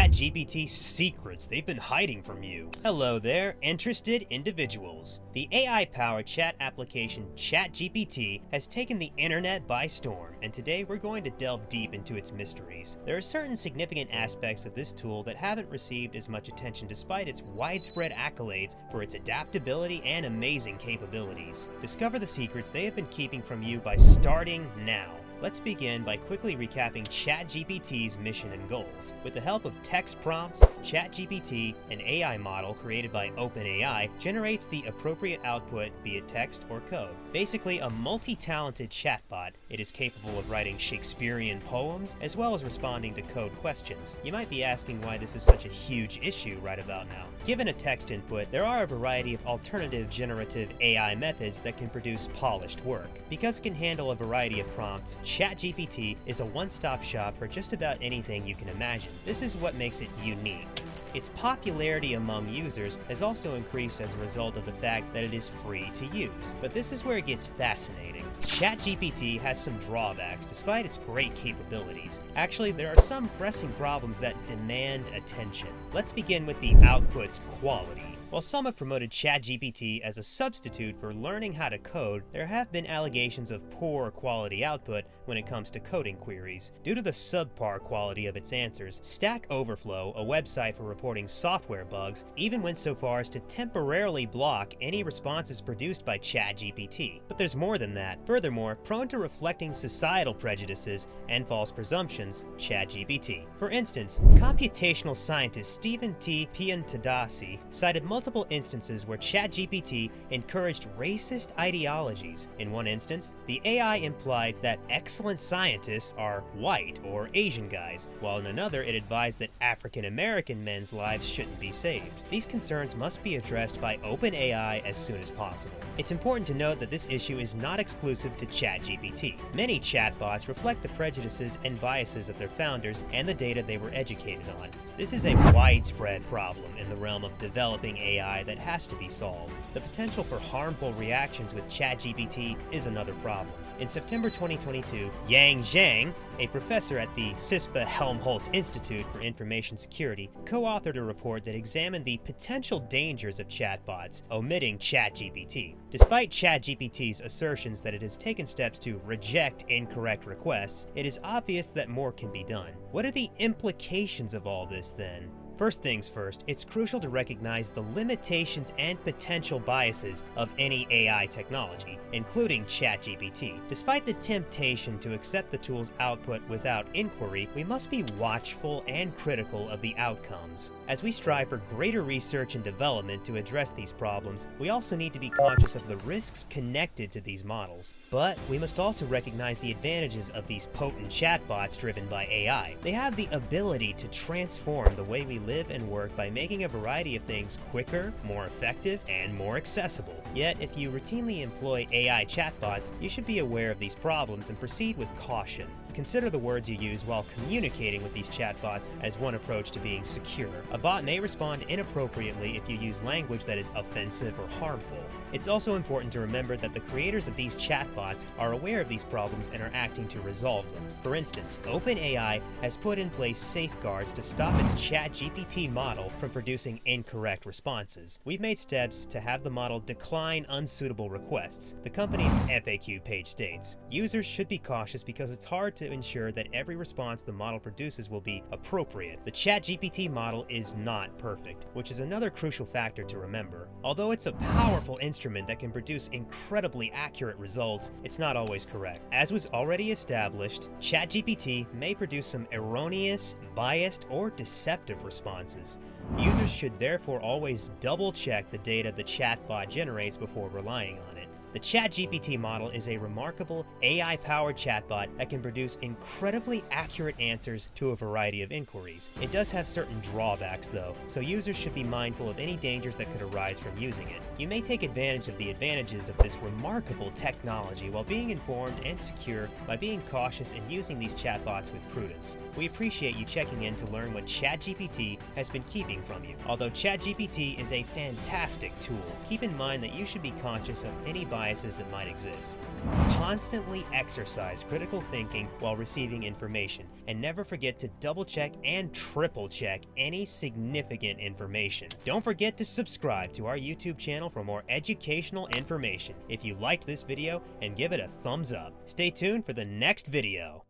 ChatGPT secrets they've been hiding from you. Hello there, interested individuals. The AI-powered chat application ChatGPT has taken the internet by storm, and today we're going to delve deep into its mysteries. There are certain significant aspects of this tool that haven't received as much attention despite its widespread accolades for its adaptability and amazing capabilities. Discover the secrets they have been keeping from you by starting now. Let's begin by quickly recapping ChatGPT's mission and goals. With the help of text prompts, ChatGPT, an AI model created by OpenAI, generates the appropriate output via text or code. Basically a multi-talented chatbot, it is capable of writing Shakespearean poems as well as responding to code questions. You might be asking why this is such a huge issue right about now. Given a text input, there are a variety of alternative generative AI methods that can produce polished work. Because it can handle a variety of prompts, ChatGPT is a one-stop shop for just about anything you can imagine. This is what makes it unique. Its popularity among users has also increased as a result of the fact that it is free to use. But this is where it gets fascinating. ChatGPT has some drawbacks despite its great capabilities. Actually, there are some pressing problems that demand attention. Let's begin with the output's quality. While some have promoted ChatGPT as a substitute for learning how to code, there have been allegations of poor quality output when it comes to coding queries. Due to the subpar quality of its answers, Stack Overflow, a website for reporting software bugs, even went so far as to temporarily block any responses produced by ChatGPT. But there's more than that. Furthermore, prone to reflecting societal prejudices and false presumptions, ChatGPT. For instance, computational scientist Stephen T. Piantadasi cited multiple instances where ChatGPT encouraged racist ideologies. In one instance, the AI implied that excellent scientists are white or Asian guys, while in another it advised that African American men's lives shouldn't be saved. These concerns must be addressed by OpenAI as soon as possible. It's important to note that this issue is not exclusive to ChatGPT. Many chatbots reflect the prejudices and biases of their founders and the data they were educated on. This is a widespread problem in the realm of developing AI that has to be solved. The potential for harmful reactions with ChatGPT is another problem. In September 2022, Yang Zhang, a professor at the CISPA Helmholtz Institute for Information Security, co-authored a report that examined the potential dangers of chatbots, omitting ChatGPT. Despite ChatGPT's assertions that it has taken steps to reject incorrect requests, it is obvious that more can be done. What are the implications of all this then? First things first, it's crucial to recognize the limitations and potential biases of any AI technology, including ChatGPT. Despite the temptation to accept the tool's output without inquiry, we must be watchful and critical of the outcomes. As we strive for greater research and development to address these problems, we also need to be conscious of the risks connected to these models. But we must also recognize the advantages of these potent chatbots driven by AI. They have the ability to transform the way we live and work by making a variety of things quicker, more effective, and more accessible. Yet, if you routinely employ AI chatbots, you should be aware of these problems and proceed with caution. Consider the words you use while communicating with these chatbots as one approach to being secure. A bot may respond inappropriately if you use language that is offensive or harmful. It's also important to remember that the creators of these chatbots are aware of these problems and are acting to resolve them. For instance, OpenAI has put in place safeguards to stop its ChatGPT model from producing incorrect responses. We've made steps to have the model decline unsuitable requests. The company's FAQ page states, "Users should be cautious because it's hard to ensure that every response the model produces will be appropriate. The ChatGPT model is not perfect," which is another crucial factor to remember. Although it's a powerful instrument that can produce incredibly accurate results, it's not always correct. As was already established, ChatGPT may produce some erroneous, biased, or deceptive responses. Users should therefore always double-check the data the chatbot generates before relying on it. The ChatGPT model is a remarkable AI-powered chatbot that can produce incredibly accurate answers to a variety of inquiries. It does have certain drawbacks though, so users should be mindful of any dangers that could arise from using it. You may take advantage of the advantages of this remarkable technology while being informed and secure by being cautious and using these chatbots with prudence. We appreciate you checking in to learn what ChatGPT has been keeping from you. Although ChatGPT is a fantastic tool, keep in mind that you should be conscious of any bias biases that might exist. Constantly exercise critical thinking while receiving information, and never forget to double check and triple check any significant information. Don't forget to subscribe to our YouTube channel for more educational information if you liked this video, and give it a thumbs up. Stay tuned for the next video.